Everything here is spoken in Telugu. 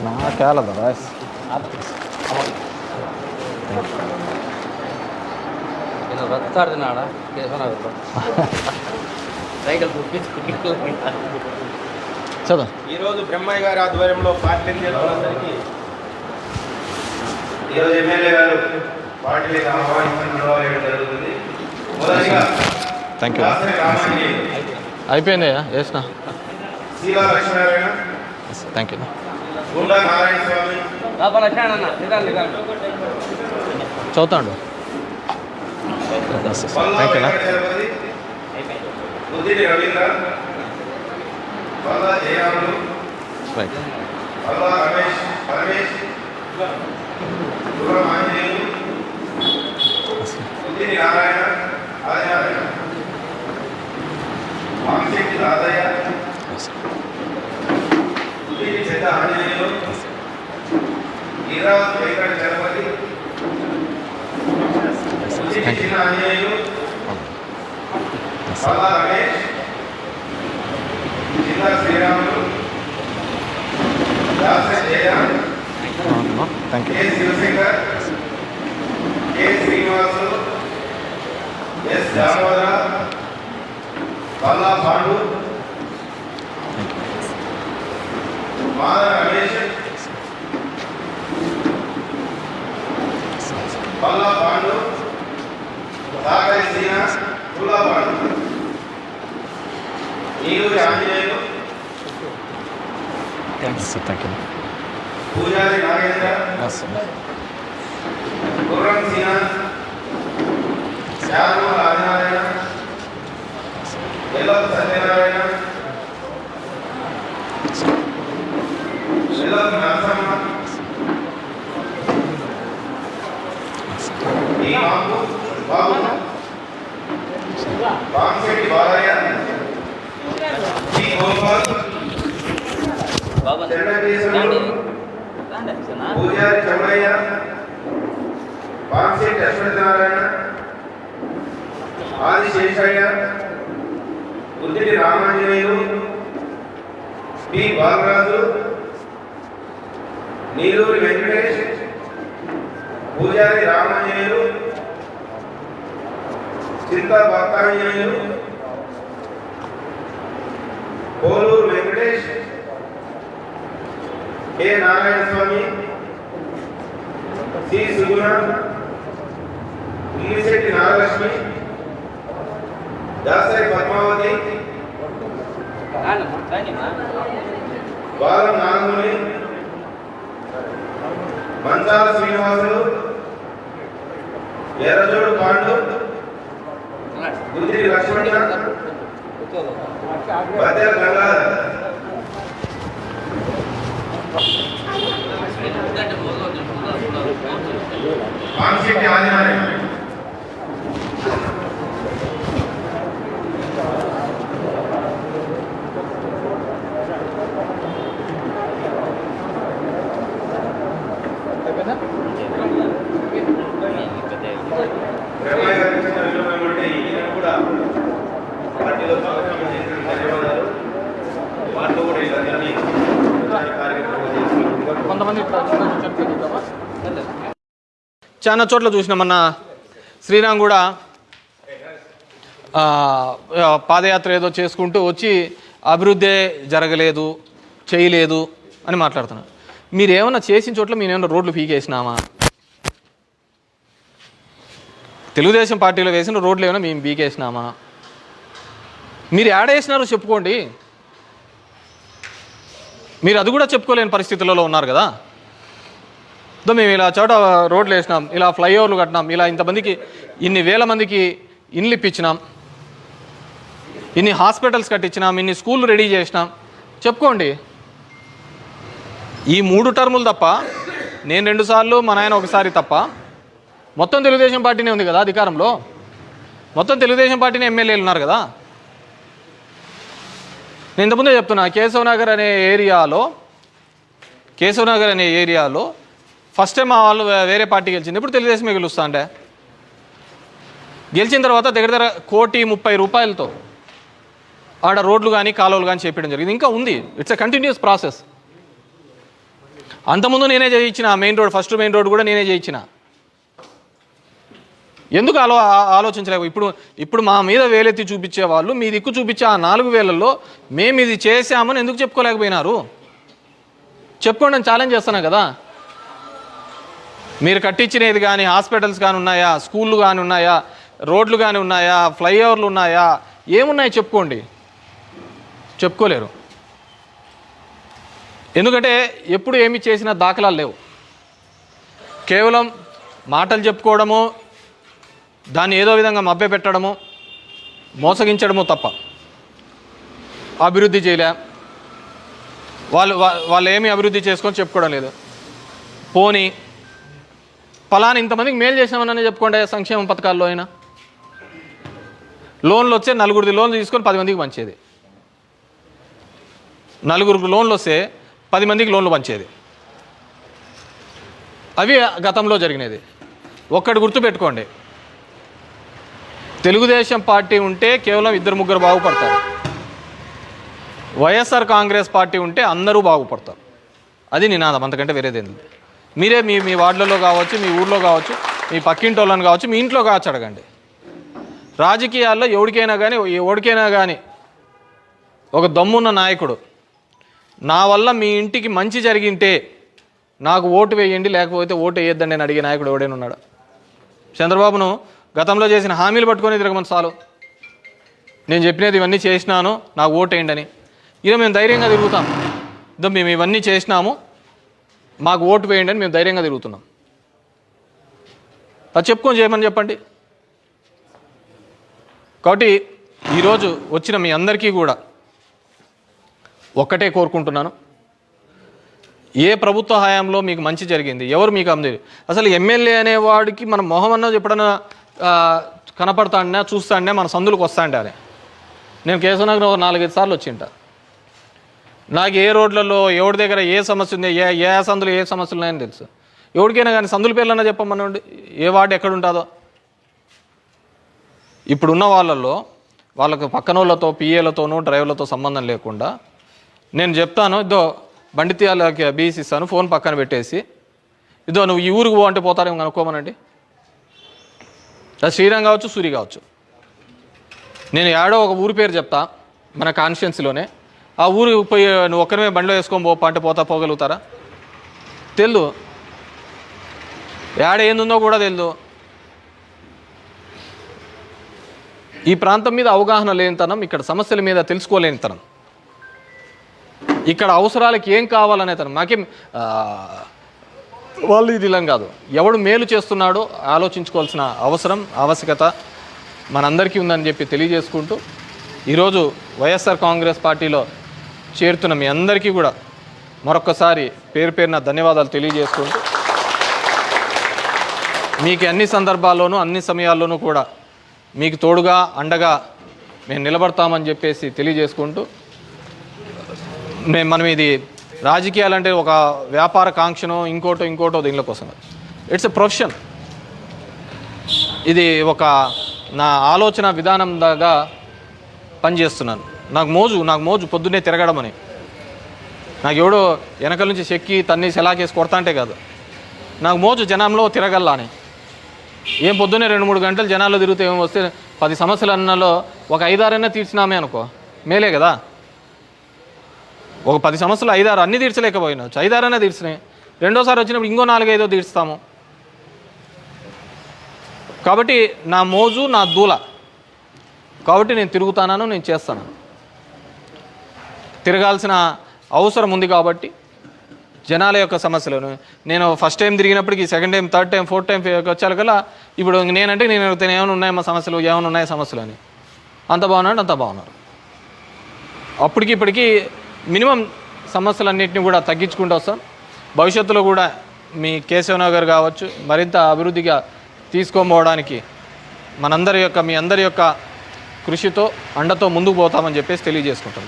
నాకేలదా బాయ్ రత్తాడుతున్నాడా సైకిల్ చదువు. ఈరోజు బ్రహ్మయ్య గారి ఆధ్వర్యంలో పార్టీ చేస్తున్నందరికీ ఈరోజు ఎమ్మెల్యే గారు పార్టీలకు ఆహ్వానించడం జరుగుతుంది. మొదటిగా థ్యాంక్ యూ. అయిపోయిందయ్యా వేసిన. Sheela Lakshminarayana, thank you. గుండా నారాయణ స్వామి, చదువుతాడు. Thank you. Chalapathi, Buddhini Ravindra, Palla Jayaramulu, right. Palla Ramesh, Gurram Anjaneyulu, బుద్ధిని నారాయణ, ఆదినారాయణ, వాంశెట్టి రాధయ్య, బుద్ధిని చెత్త ఆంజనేయులు, ఈరావత్ వెంకట చలపతి, బుద్ధిని చిన్న Anjaneyulu, Palla Ramesh, Chinna Sriramulu, Dasa Jayaram, thank you. K Sivasankar, K Srinivasulu, S Damodara, Palla Pandu, Mada Ramesh, Palla Pandu, Sagari Seena, Tula Pandu, Neeluri Anjaneyulu, thank you. Pujari Nagendra, గుర్రం సీనా, శారూర్ ఆదినారాయణ, ఎల్లప్ప సత్యనారాయణ, ఎల్లప్ప నరసమ్మ, ఈ బాబు, వాంశెట్టి బాలయ్య, ఈ గోపాల్, చెన్నకేశ్వరుడు, పూజారి చౌడయ్య, వాంశెట్టి అశ్వత్థనారాయణ, ఆదిశేషయ్య, బుద్ధిని రామాంజనేయులు, పి బాలరాజు, నీలూరి వెంకటేష్, పూజారి రామాంజనేయులు, చింతా భక్తాంజనేయులు, కోలూరు వెంకటేష్, కె నారాయణ స్వామి, సి సుగుణ, ఉమ్మిశెట్టి నాగలక్ష్మి, దాసరి పద్మావతి, బాలం నాగముని, మంచాల శ్రీనివాసులు, ఎర్రజోడు పాండు, గుద్దిరి లక్ష్మణ, బద్దెల గంగాధర్, వాంశెట్టి ఆదినారాయణ, బ్రహ్మయ్య గారి అంటే ఈయన కూడా పార్టీలో భాగస్వామ్యం చేసిన ధన్యవాదాలు. వాటిలో కూడా ఇలా కార్యక్రమాలు చేస్తున్నారు. కొంతమంది చాలా చోట్ల చూసినామన్న. శ్రీరామ్ కూడా పాదయాత్ర ఏదో చేసుకుంటూ వచ్చి అభివృద్ధి జరగలేదు, చేయలేదు అని మాట్లాడుతున్నాను. మీరు ఏమన్నా చేసిన చోట్ల మేమేమన్నా రోడ్లు పీకేసినామా? తెలుగుదేశం పార్టీలో వేసిన రోడ్లు ఏమైనా మేము పీకేసినామా? మీరు యాడేసినారో చెప్పుకోండి. మీరు అది కూడా చెప్పుకోలేని పరిస్థితులలో ఉన్నారు కదా. మేము ఇలా చోట రోడ్లు వేసినాం, ఇలా ఫ్లైఓవర్లు కట్టినాం, ఇలా ఇంతమందికి ఇన్ని వేల మందికి ఇండ్లు ఇప్పించినాం, ఇన్ని హాస్పిటల్స్ కట్టించినాం, ఇన్ని స్కూళ్ళు రెడీ చేసినాం చెప్పుకోండి. ఈ 3 టర్ములు తప్ప, నేను 2 సార్లు, మా నాయన ఒకసారి తప్ప మొత్తం తెలుగుదేశం పార్టీనే ఉంది కదా అధికారంలో. మొత్తం తెలుగుదేశం పార్టీనే ఎమ్మెల్యేలు ఉన్నారు కదా. నేను ఇంతకుముందే చెప్తున్నా, కేశవ్ నగర్ అనే ఏరియాలో ఫస్ట్ టైం మా వాళ్ళు వేరే పార్టీ గెలిచింది, ఇప్పుడు తెలుగుదేశమే గెలుస్తా అంటే. గెలిచిన తర్వాత దగ్గర 1,30,30,000 రూపాయలతో ఆడ రోడ్లు కానీ కాలువలు కానీ చేపించడం జరిగింది. ఇంకా ఉంది, ఇట్స్ ఎ కంటిన్యూస్ ప్రాసెస్. అంతకుముందు నేనే చేయించిన main road, first main road కూడా నేనే చేయించిన. ఎందుకు ఆలోచించలేవు? ఇప్పుడు మా మీద వేలెత్తి చూపించే వాళ్ళు మీ దిక్కు చూపించే ఆ 4,000లో మేము ఇది చేసామని ఎందుకు చెప్పుకోలేకపోయినారు? చెప్పుకోండి, నేను ఛాలెంజ్ చేస్తున్నాను కదా. మీరు కట్టించినది కానీ హాస్పిటల్స్ కానీ ఉన్నాయా, స్కూళ్ళు కానీ ఉన్నాయా, రోడ్లు కానీ ఉన్నాయా, ఫ్లైఓవర్లు ఉన్నాయా, ఏమున్నాయి చెప్పుకోండి. చెప్పుకోలేరు. ఎందుకంటే ఎప్పుడు ఏమి చేసిన దాఖలాలు లేవు. కేవలం మాటలు చెప్పుకోవడము, దాన్ని ఏదో విధంగా మభ్యపెట్టడము, మోసగించడము తప్ప అభివృద్ధి చేయలే. వాళ్ళు ఏమీ అభివృద్ధి చేసుకొని చెప్పుకోవడం లేదు. పోనీ ఫలానా ఇంతమందికి మేలు చేసినామని చెప్పుకోండి. సంక్షేమ పథకాల్లో అయినా లోన్లు వచ్చే 4 లోన్లు తీసుకొని 10 మందికి పంచేది. 4 లోన్లు వస్తే 10 మందికి లోన్లు పంచేది. అవి గతంలో జరిగినది. ఒక్కటి గుర్తుపెట్టుకోండి, తెలుగుదేశం పార్టీ ఉంటే కేవలం 2-3 బాగుపడతారు. వైఎస్ఆర్ కాంగ్రెస్ పార్టీ ఉంటే అందరూ బాగుపడతారు. అది నినాదం, అంతకంటే వేరేదేంది. మీరే మీ వార్డులలో కావచ్చు, మీ ఊర్లో కావచ్చు, మీ పక్కింటి వాళ్ళని కావచ్చు, మీ ఇంట్లో కావచ్చు, అడగండి. రాజకీయాల్లో ఎవరికైనా కానీ ఒక దమ్మున్న నాయకుడు నా వల్ల మీ ఇంటికి మంచి జరిగింటే నాకు ఓటు వేయండి, లేకపోతే ఓటు వేయొద్దండి అని అడిగే నాయకుడు ఎవడైనా ఉన్నాడా? చంద్రబాబును గతంలో చేసిన హామీలు పట్టుకొని తిరగమని చాలు. నేను చెప్పినది ఇవన్నీ చేసినాను, నాకు ఓటు వేయండి అని. ఇక మేము ధైర్యంగా తిరుగుతాం. మేము ఇవన్నీ చేసినాము, మాకు ఓటు వేయండి అని మేము ధైర్యంగా తిరుగుతున్నాం. అది చెప్పుకొని చేయమని చెప్పండి. కాబట్టి ఈరోజు వచ్చిన మీ అందరికీ కూడా ఒక్కటే కోరుకుంటున్నాను, ఏ ప్రభుత్వ హయాంలో మీకు మంచి జరిగింది, ఎవరు మీకు అంది? అసలు ఎమ్మెల్యే అనేవాడికి మన మొహం అన్న ఎప్పుడన్నా కనపడతాడినా, చూస్తాడినా, మన సందులకు వస్తాండే అని. నేను కేశవనగర్ 4-5 సార్లు వచ్చింట. నాకు ఏ రోడ్లలో ఎవరి దగ్గర ఏ సమస్య ఉంది, ఏ సందులో ఏ సమస్యలు ఉన్నాయని తెలుసు. ఎవరికైనా కానీ సందుల పేర్లన్నా చెప్పమనండి, ఏ వార్డు ఎక్కడ ఉంటుందో. ఇప్పుడున్న వాళ్ళకు పక్కన వాళ్ళతో, పిఏలతోనూ, డ్రైవర్లతో సంబంధం లేకుండా నేను చెప్తాను, ఇదో బండితీయాలకి బీసీ ఇస్తాను, ఫోన్ పక్కన పెట్టేసి, ఇదో నువ్వు ఈ ఊరికి పో అంటే పోతారేమో కనుక్కోమనండి. అది శ్రీరంగం కావచ్చు, సూరి కావచ్చు. నేను ఏడో ఒక ఊరి పేరు చెప్తా మన కాన్స్టిట్యున్సీలోనే, ఆ ఊరు పోయి నువ్వు ఒక్కరిమే బండిలో వేసుకొని పోపా అంటే పోగలుగుతారా? తెలు ఏడ ఏందుందో కూడా తెలియదు. ఈ ప్రాంతం మీద అవగాహన లేనితనం, ఇక్కడ సమస్యల మీద తెలుసుకోలేనితనం, ఇక్కడ అవసరాలకి ఏం కావాలనే తనం. నాకేం వాళ్ళు ఇది ఇలా కాదు, ఎవడు మేలు చేస్తున్నాడో ఆలోచించుకోవాల్సిన ఆవశ్యకత మనందరికీ ఉందని చెప్పి తెలియజేసుకుంటూ, ఈరోజు వైఎస్ఆర్ కాంగ్రెస్ పార్టీలో చేరుతున్న మీ అందరికీ కూడా మరొక్కసారి పేరున ధన్యవాదాలు తెలియజేసుకుంటూ, మీకు అన్ని సందర్భాల్లోనూ అన్ని సమయాల్లోనూ కూడా మీకు తోడుగా అండగా మేము నిలబడతామని చెప్పేసి తెలియజేసుకుంటూ, మనం ఇది రాజకీయాలంటే ఒక వ్యాపార కాంక్షనో ఇంకోటో దీనిలో కోసం, ఇట్స్ ఎ ప్రొఫెషన్. ఇది ఒక నా ఆలోచన విధానం దాకా పనిచేస్తున్నాను. నాకు మోజు పొద్దున్నే తిరగడం అని. నాకు ఎవడో వెనకల నుంచి చెక్కి తన్ని సెలాకేసి కొడతాంటే కాదు, నాకు మోజు జనంలో తిరగల్లా అని. ఏం పొద్దున్నే 2-3 గంటలు జనాల్లో తిరిగితే ఏమో వస్తే 10 సమస్యలు అన్నలో ఒక 5-6 తీర్చినామే అనుకో, మేలే కదా. ఒక 10 సమస్యలు 5-6 అన్నీ తీర్చలేకపోయినా 5-6 తీర్చినాయి. రెండోసారి వచ్చినప్పుడు ఇంకో 4-5 తీర్చుతాము. కాబట్టి నా మోజు నా దూల, కాబట్టి నేను తిరుగుతాను, నేను చేస్తాను. తిరగాల్సిన అవసరం ఉంది కాబట్టి జనాల యొక్క సమస్యలను నేను ఫస్ట్ టైం తిరిగినప్పటికీ second time, third time, fourth time వచ్చాకల్లా ఇప్పుడు నేను ఏమైనా ఉన్నాయమ్మా సమస్యలు, ఏమైనా ఉన్నాయి సమస్యలు అని. అంత బాగున్నారు. అప్పటికి ఇప్పటికీ మినిమం సమస్యలన్నింటినీ కూడా తగ్గించుకుంటూ వస్తాం. భవిష్యత్తులో కూడా మీ కేశవనగర్ కావచ్చు మరింత అభివృద్ధిగా తీసుకోపోవడానికి మీ అందరి యొక్క కృషితో అండతో ముందుకు పోతామని చెప్పేసి తెలియజేసుకుంటాం.